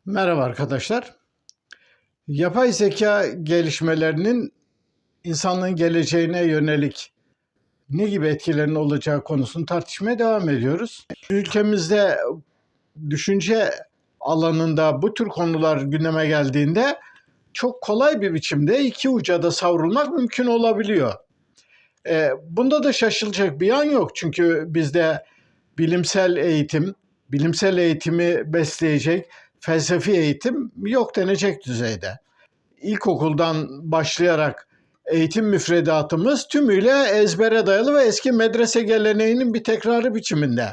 Merhaba arkadaşlar. Yapay zeka gelişmelerinin insanlığın geleceğine yönelik ne gibi etkilerinin olacağı konusunu tartışmaya devam ediyoruz. Ülkemizde düşünce alanında bu tür konular gündeme geldiğinde çok kolay bir biçimde iki uca da savrulmak mümkün olabiliyor. Bunda da şaşılacak bir yan yok. Çünkü bizde bilimsel eğitim, bilimsel eğitimi besleyecek felsefi eğitim yok denecek düzeyde. İlkokuldan başlayarak eğitim müfredatımız tümüyle ezbere dayalı ve eski medrese geleneğinin bir tekrarı biçiminde.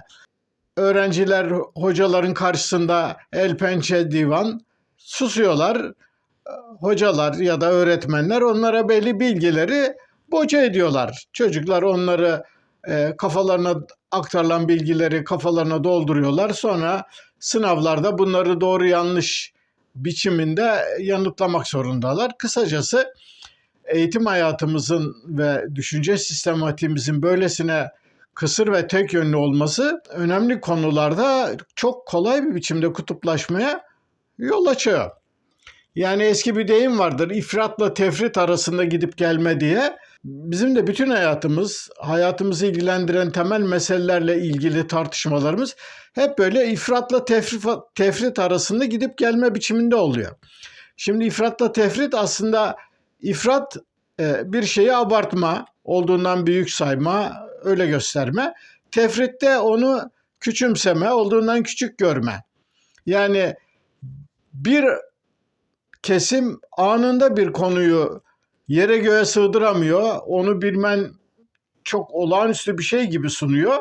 Öğrenciler hocaların karşısında el pençe divan susuyorlar. Hocalar ya da öğretmenler onlara belli bilgileri boca ediyorlar. Çocuklar onları kafalarına aktarılan bilgileri kafalarına dolduruyorlar. Sonra sınavlarda bunları doğru yanlış biçiminde yanıtlamak zorundalar. Kısacası eğitim hayatımızın ve düşünce sistematimizin böylesine kısır ve tek yönlü olması önemli konularda çok kolay bir biçimde kutuplaşmaya yol açıyor. Yani eski bir deyim vardır, ifratla tefrit arasında gidip gelme diye. Bizim de bütün hayatımızı ilgilendiren temel meselelerle ilgili tartışmalarımız hep böyle ifratla tefrit arasında gidip gelme biçiminde oluyor. Şimdi ifratla tefrit aslında ifrat bir şeyi abartma, olduğundan büyük sayma, öyle gösterme. Tefritte onu küçümseme, olduğundan küçük görme. Yani bir kesim anında bir konuyu yere göğe sığdıramıyor. Onu bilmen çok olağanüstü bir şey gibi sunuyor.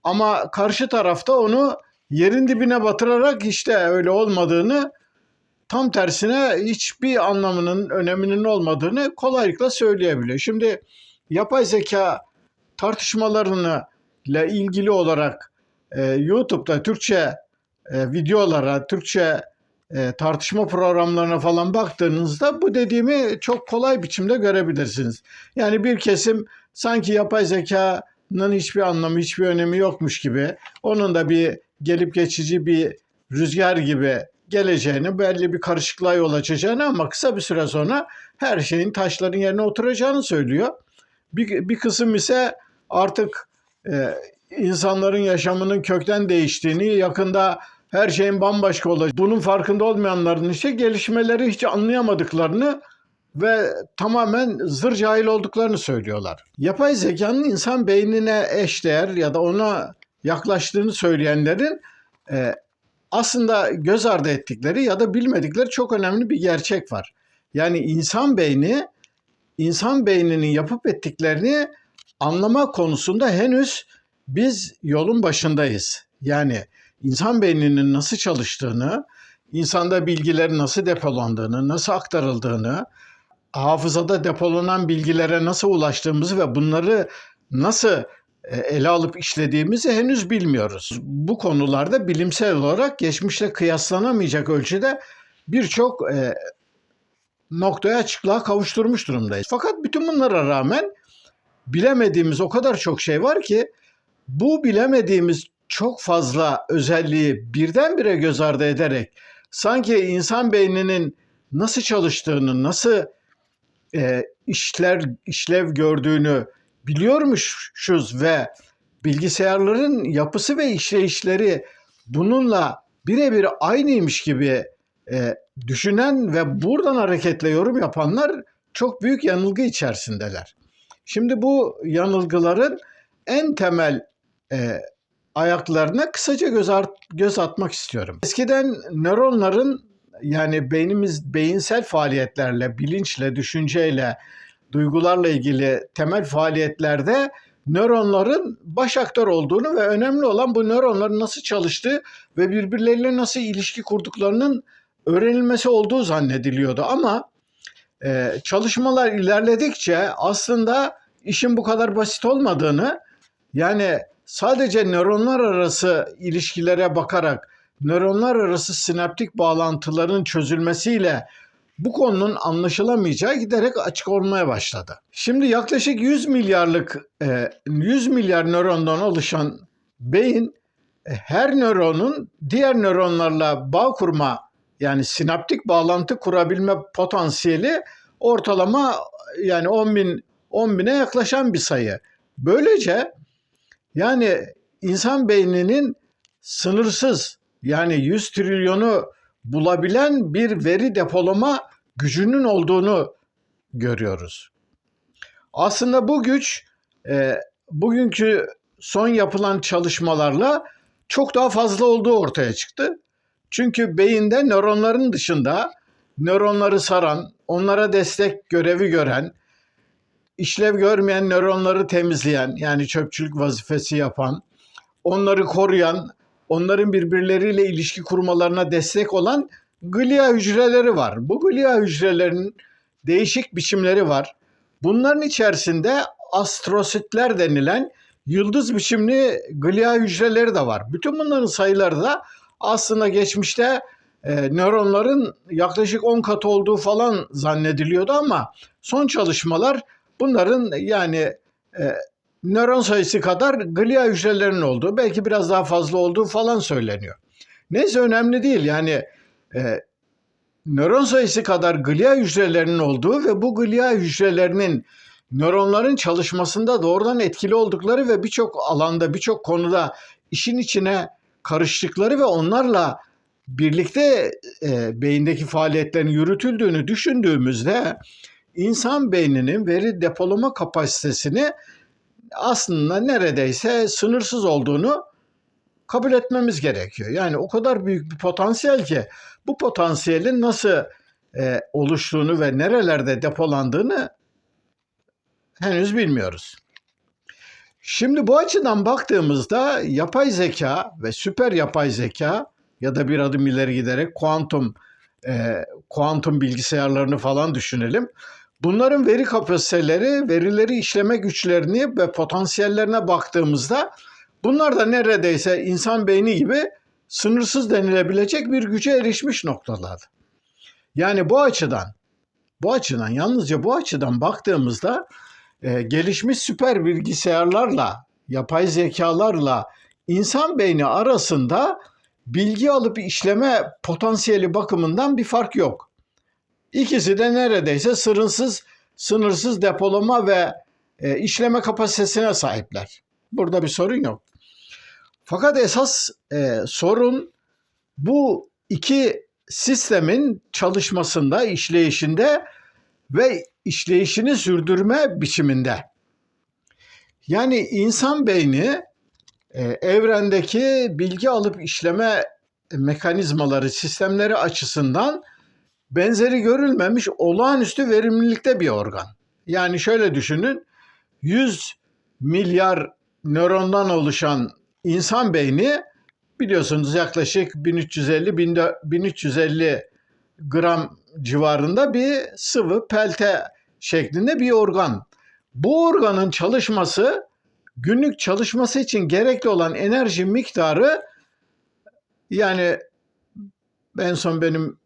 Ama karşı tarafta onu yerin dibine batırarak işte öyle olmadığını, tam tersine hiçbir anlamının, öneminin olmadığını kolaylıkla söyleyebiliyor. Şimdi yapay zeka tartışmalarıyla ilgili olarak YouTube'da Türkçe videolara, Türkçe tartışma programlarına falan baktığınızda bu dediğimi çok kolay biçimde görebilirsiniz. Yani bir kesim sanki yapay zekanın hiçbir anlamı, hiçbir önemi yokmuş gibi, onun da bir gelip geçici bir rüzgar gibi geleceğini, belli bir karışıklığa yol açacağını ama kısa bir süre sonra her şeyin taşların yerine oturacağını söylüyor. Bir kısım ise artık insanların yaşamının kökten değiştiğini, yakında her şeyin bambaşka olacak, bunun farkında olmayanların işte gelişmeleri hiç anlayamadıklarını ve tamamen zır cahil olduklarını söylüyorlar. Yapay zekanın insan beynine eşdeğer ya da ona yaklaştığını söyleyenlerin aslında göz ardı ettikleri ya da bilmedikleri çok önemli bir gerçek var. Yani insan beyninin yapıp ettiklerini anlama konusunda henüz biz yolun başındayız. Yani insan beyninin nasıl çalıştığını, insanda bilgilerin nasıl depolandığını, nasıl aktarıldığını, hafızada depolanan bilgilere nasıl ulaştığımızı ve bunları nasıl ele alıp işlediğimizi henüz bilmiyoruz. Bu konularda bilimsel olarak geçmişle kıyaslanamayacak ölçüde birçok noktaya açıklığa kavuşturmuş durumdayız. Fakat bütün bunlara rağmen bilemediğimiz o kadar çok şey var ki bu bilemediğimiz çok fazla özelliği birdenbire göz ardı ederek sanki insan beyninin nasıl çalıştığını, nasıl işlev gördüğünü biliyormuşuz ve bilgisayarların yapısı ve işleyişleri bununla birebir aynıymış gibi düşünen ve buradan hareketle yorum yapanlar çok büyük yanılgı içerisindeler. Şimdi bu yanılgıların en temel ayaklarına kısaca göz atmak istiyorum. Eskiden nöronların, yani beyinsel faaliyetlerle, bilinçle, düşünceyle, duygularla ilgili temel faaliyetlerde nöronların baş aktör olduğunu ve önemli olan bu nöronların nasıl çalıştığı ve birbirleriyle nasıl ilişki kurduklarının öğrenilmesi olduğu zannediliyordu. Ama çalışmalar ilerledikçe aslında işin bu kadar basit olmadığını, yani sadece nöronlar arası ilişkilere bakarak nöronlar arası sinaptik bağlantıların çözülmesiyle bu konunun anlaşılamayacağı giderek açık olmaya başladı. Şimdi yaklaşık 100 milyar nörondan oluşan beyin her nöronun diğer nöronlarla bağ kurma yani sinaptik bağlantı kurabilme potansiyeli ortalama yani 10 bine yaklaşan bir sayı. Böylece yani insan beyninin sınırsız yani 100 trilyonu bulabilen bir veri depolama gücünün olduğunu görüyoruz. Aslında bu güç bugünkü son yapılan çalışmalarla çok daha fazla olduğu ortaya çıktı. Çünkü beyinde nöronların dışında nöronları saran, onlara destek görevi gören, işlev görmeyen nöronları temizleyen yani çöpçülük vazifesi yapan, onları koruyan, onların birbirleriyle ilişki kurmalarına destek olan glia hücreleri var. Bu glia hücrelerinin değişik biçimleri var. Bunların içerisinde astrositler denilen yıldız biçimli glia hücreleri de var. Bütün bunların sayıları da aslında geçmişte nöronların yaklaşık 10 katı olduğu falan zannediliyordu ama son çalışmalar bunların yani nöron sayısı kadar glia hücrelerinin olduğu, belki biraz daha fazla olduğu falan söyleniyor. Neyse önemli değil yani nöron sayısı kadar glia hücrelerinin olduğu ve bu glia hücrelerinin nöronların çalışmasında doğrudan etkili oldukları ve birçok alanda, birçok konuda işin içine karıştıkları ve onlarla birlikte beyindeki faaliyetlerin yürütüldüğünü düşündüğümüzde insan beyninin veri depolama kapasitesini aslında neredeyse sınırsız olduğunu kabul etmemiz gerekiyor. Yani o kadar büyük bir potansiyel ki bu potansiyelin nasıl oluştuğunu ve nerelerde depolandığını henüz bilmiyoruz. Şimdi bu açıdan baktığımızda yapay zeka ve süper yapay zeka ya da bir adım ileri giderek kuantum bilgisayarlarını falan düşünelim. Bunların veri kapasiteleri, verileri işleme güçlerini ve potansiyellerine baktığımızda bunlar da neredeyse insan beyni gibi sınırsız denilebilecek bir güce erişmiş noktalar. Yani bu açıdan yalnızca bu açıdan baktığımızda gelişmiş süper bilgisayarlarla, yapay zekalarla insan beyni arasında bilgi alıp işleme potansiyeli bakımından bir fark yok. İkisi de neredeyse sınırsız depolama ve işleme kapasitesine sahipler. Burada bir sorun yok. Fakat esas sorun bu iki sistemin çalışmasında, işleyişinde ve işleyişini sürdürme biçiminde. Yani insan beyni evrendeki bilgi alıp işleme mekanizmaları, sistemleri açısından benzeri görülmemiş olağanüstü verimlilikte bir organ. Yani şöyle düşünün, 100 milyar nörondan oluşan insan beyni biliyorsunuz yaklaşık 1350 gram civarında bir sıvı pelte şeklinde bir organ. Bu organın çalışması, günlük çalışması için gerekli olan enerji miktarı yani en son benim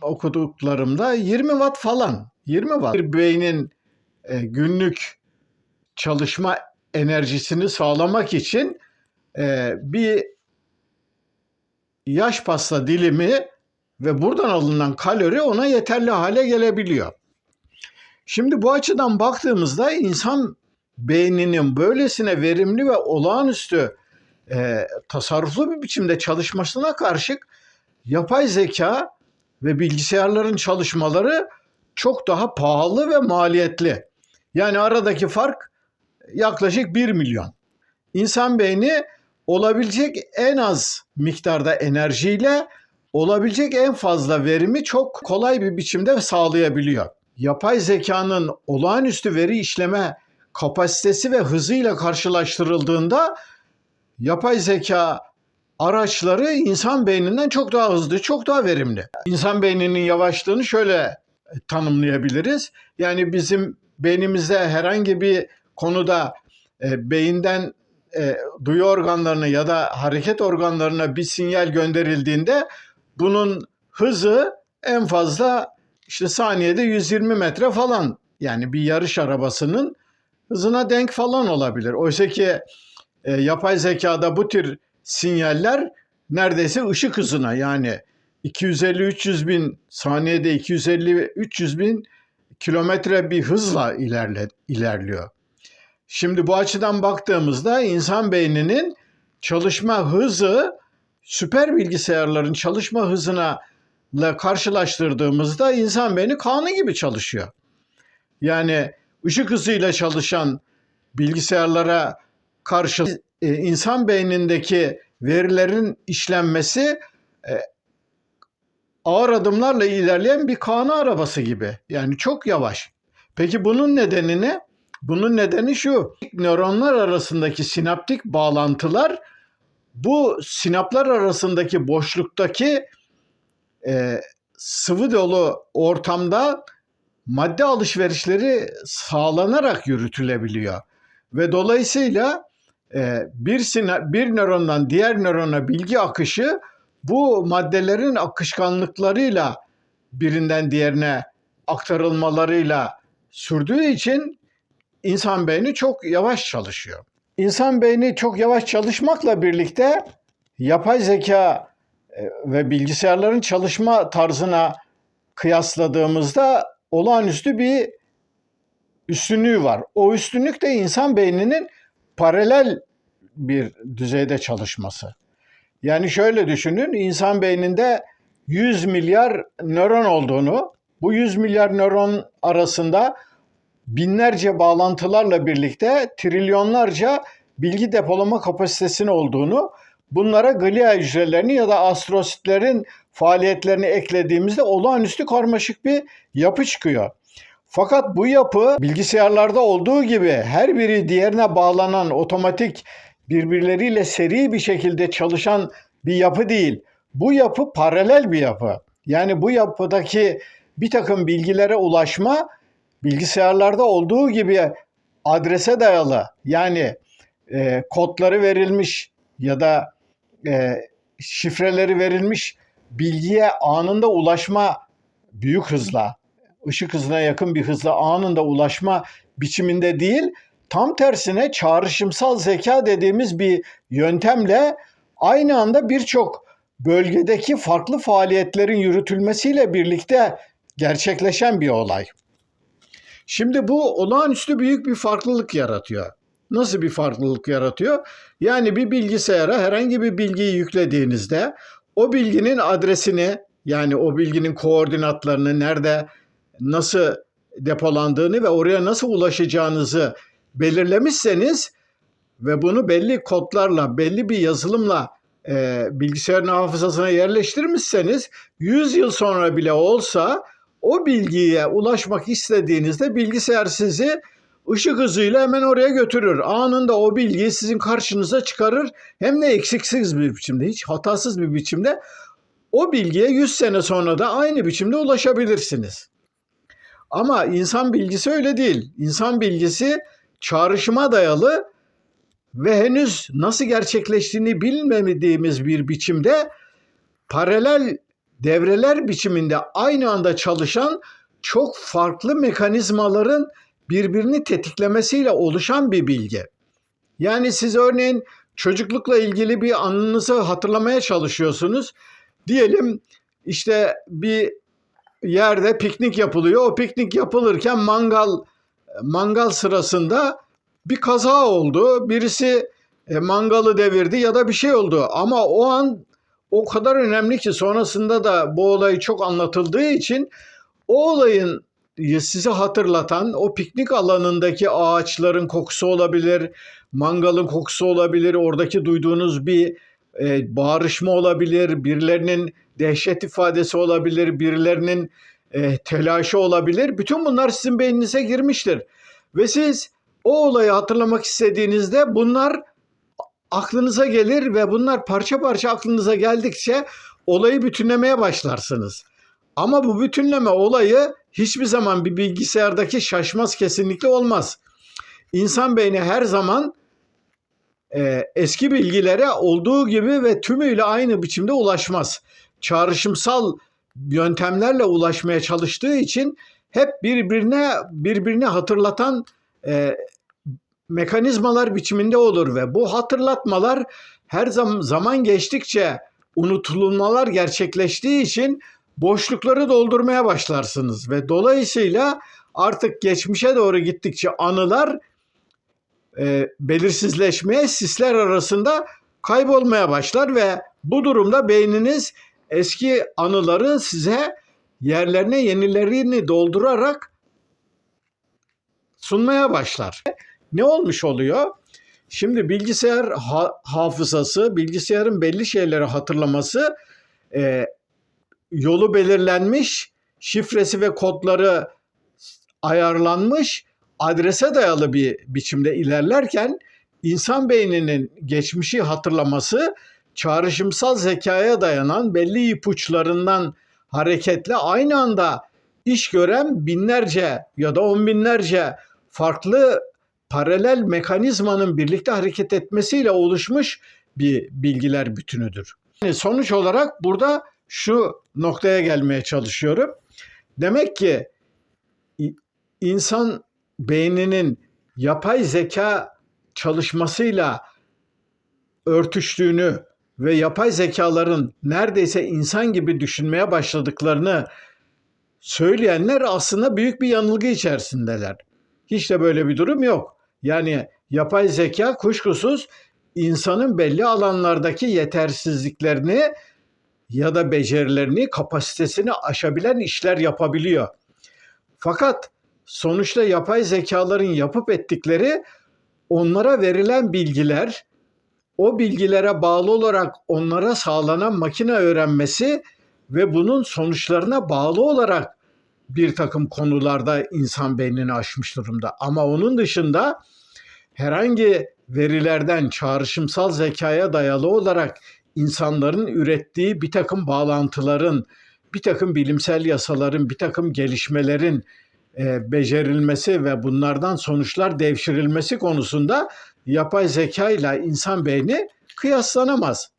okuduklarımda 20 watt falan. 20 watt. Bir beynin günlük çalışma enerjisini sağlamak için bir yaş pasta dilimi ve buradan alınan kalori ona yeterli hale gelebiliyor. Şimdi bu açıdan baktığımızda insan beyninin böylesine verimli ve olağanüstü tasarruflu bir biçimde çalışmasına karşılık yapay zeka ve bilgisayarların çalışmaları çok daha pahalı ve maliyetli. Yani aradaki fark yaklaşık 1 milyon. İnsan beyni olabilecek en az miktarda enerjiyle olabilecek en fazla verimi çok kolay bir biçimde sağlayabiliyor. Yapay zekanın olağanüstü veri işleme kapasitesi ve hızıyla karşılaştırıldığında yapay zeka araçları insan beyninden çok daha hızlı, çok daha verimli. İnsan beyninin yavaşlığını şöyle tanımlayabiliriz. Yani bizim beynimizde herhangi bir konuda beyinden duyu organlarına ya da hareket organlarına bir sinyal gönderildiğinde bunun hızı en fazla işte saniyede 120 metre falan. Yani bir yarış arabasının hızına denk falan olabilir. Oysa ki yapay zekada bu tür sinyaller neredeyse ışık hızına yani 250-300 bin saniyede 250-300 bin kilometre bir hızla ilerliyor. Şimdi bu açıdan baktığımızda insan beyninin çalışma hızı süper bilgisayarların çalışma hızına karşılaştırdığımızda insan beyni kanı gibi çalışıyor. Yani ışık hızıyla çalışan bilgisayarlara karşı insan beynindeki verilerin işlenmesi ağır adımlarla ilerleyen bir kanı arabası gibi. Yani çok yavaş. Peki bunun nedeni ne? Bunun nedeni şu: nöronlar arasındaki sinaptik bağlantılar bu sinaplar arasındaki boşluktaki sıvı dolu ortamda madde alışverişleri sağlanarak yürütülebiliyor. Ve dolayısıyla bir nörondan diğer nörona bilgi akışı bu maddelerin akışkanlıklarıyla birinden diğerine aktarılmalarıyla sürdüğü için insan beyni çok yavaş çalışıyor. İnsan beyni çok yavaş çalışmakla birlikte yapay zeka ve bilgisayarların çalışma tarzına kıyasladığımızda olağanüstü bir üstünlüğü var. O üstünlük de insan beyninin paralel bir düzeyde çalışması. Yani şöyle düşünün, insan beyninde 100 milyar nöron olduğunu, bu 100 milyar nöron arasında binlerce bağlantılarla birlikte trilyonlarca bilgi depolama kapasitesinin olduğunu, bunlara glia hücrelerini ya da astrositlerin faaliyetlerini eklediğimizde olağanüstü karmaşık bir yapı çıkıyor. Fakat bu yapı bilgisayarlarda olduğu gibi her biri diğerine bağlanan, otomatik, birbirleriyle seri bir şekilde çalışan bir yapı değil. Bu yapı paralel bir yapı. Yani bu yapıdaki bir takım bilgilere ulaşma bilgisayarlarda olduğu gibi adrese dayalı, yani kodları verilmiş ya da şifreleri verilmiş bilgiye anında ulaşma büyük hızla, ışık hızına yakın bir hızla anında ulaşma biçiminde değil, tam tersine çağrışımsal zeka dediğimiz bir yöntemle aynı anda birçok bölgedeki farklı faaliyetlerin yürütülmesiyle birlikte gerçekleşen bir olay. Şimdi bu olağanüstü büyük bir farklılık yaratıyor. Nasıl bir farklılık yaratıyor? Yani bir bilgisayara herhangi bir bilgiyi yüklediğinizde o bilginin adresini, yani o bilginin koordinatlarını, nerede nasıl depolandığını ve oraya nasıl ulaşacağınızı belirlemişseniz ve bunu belli kodlarla, belli bir yazılımla bilgisayarın hafızasına yerleştirmişseniz 100 yıl sonra bile olsa o bilgiye ulaşmak istediğinizde bilgisayar sizi ışık hızıyla hemen oraya götürür. Anında o bilgiyi sizin karşınıza çıkarır. Hem de eksiksiz bir biçimde, hiç hatasız bir biçimde o bilgiye 100 sene sonra da aynı biçimde ulaşabilirsiniz. Ama insan bilgisi öyle değil. İnsan bilgisi çağrışıma dayalı ve henüz nasıl gerçekleştiğini bilmediğimiz bir biçimde paralel devreler biçiminde aynı anda çalışan çok farklı mekanizmaların birbirini tetiklemesiyle oluşan bir bilgi. Yani siz örneğin çocuklukla ilgili bir anınızı hatırlamaya çalışıyorsunuz. Diyelim işte bir yerde piknik yapılıyor. O piknik yapılırken mangal sırasında bir kaza oldu. Birisi mangalı devirdi ya da bir şey oldu. Ama o an o kadar önemli ki sonrasında da bu olay çok anlatıldığı için o olayın sizi hatırlatan o piknik alanındaki ağaçların kokusu olabilir, mangalın kokusu olabilir, oradaki duyduğunuz bir bağırışma olabilir, birilerinin dehşet ifadesi olabilir, birilerinin telaşı olabilir. Bütün bunlar sizin beyninize girmiştir. Ve siz o olayı hatırlamak istediğinizde bunlar aklınıza gelir ve bunlar parça parça aklınıza geldikçe olayı bütünlemeye başlarsınız. Ama bu bütünleme olayı hiçbir zaman bir bilgisayardaki şaşmaz, kesinlikle olmaz. İnsan beyni her zaman eski bilgilere olduğu gibi ve tümüyle aynı biçimde ulaşmaz. Çağrışımsal yöntemlerle ulaşmaya çalıştığı için hep birbirini hatırlatan mekanizmalar biçiminde olur ve bu hatırlatmalar her zaman geçtikçe unutulmalar gerçekleştiği için boşlukları doldurmaya başlarsınız ve dolayısıyla artık geçmişe doğru gittikçe anılar belirsizleşmeye, sisler arasında kaybolmaya başlar ve bu durumda beyniniz eski anıları size yerlerine yenilerini doldurarak sunmaya başlar. Ne olmuş oluyor? Şimdi bilgisayar hafızası, bilgisayarın belli şeyleri hatırlaması yolu belirlenmiş, şifresi ve kodları ayarlanmış, adrese dayalı bir biçimde ilerlerken insan beyninin geçmişi hatırlaması çağrışımsal zekaya dayanan belli ipuçlarından hareketle aynı anda iş gören binlerce ya da on binlerce farklı paralel mekanizmanın birlikte hareket etmesiyle oluşmuş bir bilgiler bütünüdür. Yani sonuç olarak burada şu noktaya gelmeye çalışıyorum. Demek ki insan beyninin yapay zeka çalışmasıyla örtüştüğünü ve yapay zekaların neredeyse insan gibi düşünmeye başladıklarını söyleyenler aslında büyük bir yanılgı içerisindeler. Hiç de böyle bir durum yok. Yani yapay zeka kuşkusuz insanın belli alanlardaki yetersizliklerini ya da becerilerini, kapasitesini aşabilen işler yapabiliyor. Fakat sonuçta yapay zekaların yapıp ettikleri onlara verilen bilgiler, o bilgilere bağlı olarak onlara sağlanan makine öğrenmesi ve bunun sonuçlarına bağlı olarak bir takım konularda insan beynini aşmış durumda. Ama onun dışında herhangi verilerden çağrışımsal zekaya dayalı olarak insanların ürettiği bir takım bağlantıların, bir takım bilimsel yasaların, bir takım gelişmelerin becerilmesi ve bunlardan sonuçlar devşirilmesi konusunda yapay zeka ile insan beyni kıyaslanamaz.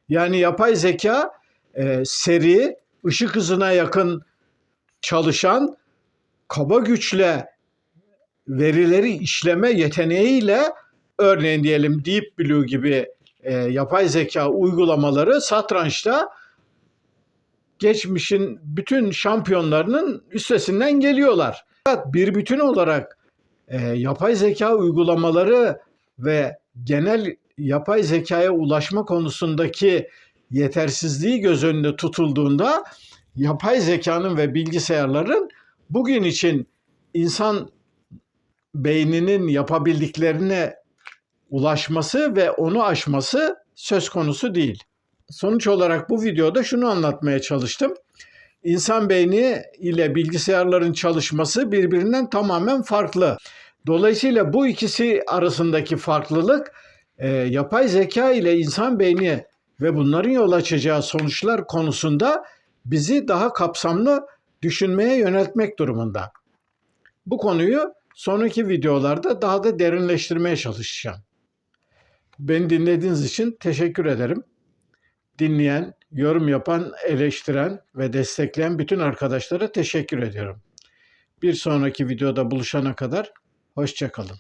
Yani yapay zeka seri, ışık hızına yakın çalışan, kaba güçle verileri işleme yeteneğiyle örneğin diyelim Deep Blue gibi yapay zeka uygulamaları satrançta geçmişin bütün şampiyonlarının üstesinden geliyorlar. Fakat bir bütün olarak yapay zeka uygulamaları ve genel yapay zekaya ulaşma konusundaki yetersizliği göz önünde tutulduğunda yapay zekanın ve bilgisayarların bugün için insan beyninin yapabildiklerine ulaşması ve onu aşması söz konusu değil. Sonuç olarak bu videoda şunu anlatmaya çalıştım. İnsan beyni ile bilgisayarların çalışması birbirinden tamamen farklı. Dolayısıyla bu ikisi arasındaki farklılık yapay zeka ile insan beyni ve bunların yol açacağı sonuçlar konusunda bizi daha kapsamlı düşünmeye yöneltmek durumunda. Bu konuyu sonraki videolarda daha da derinleştirmeye çalışacağım. Beni dinlediğiniz için teşekkür ederim. Dinleyen, yorum yapan, eleştiren ve destekleyen bütün arkadaşlara teşekkür ediyorum. Bir sonraki videoda buluşana kadar hoşça kalın.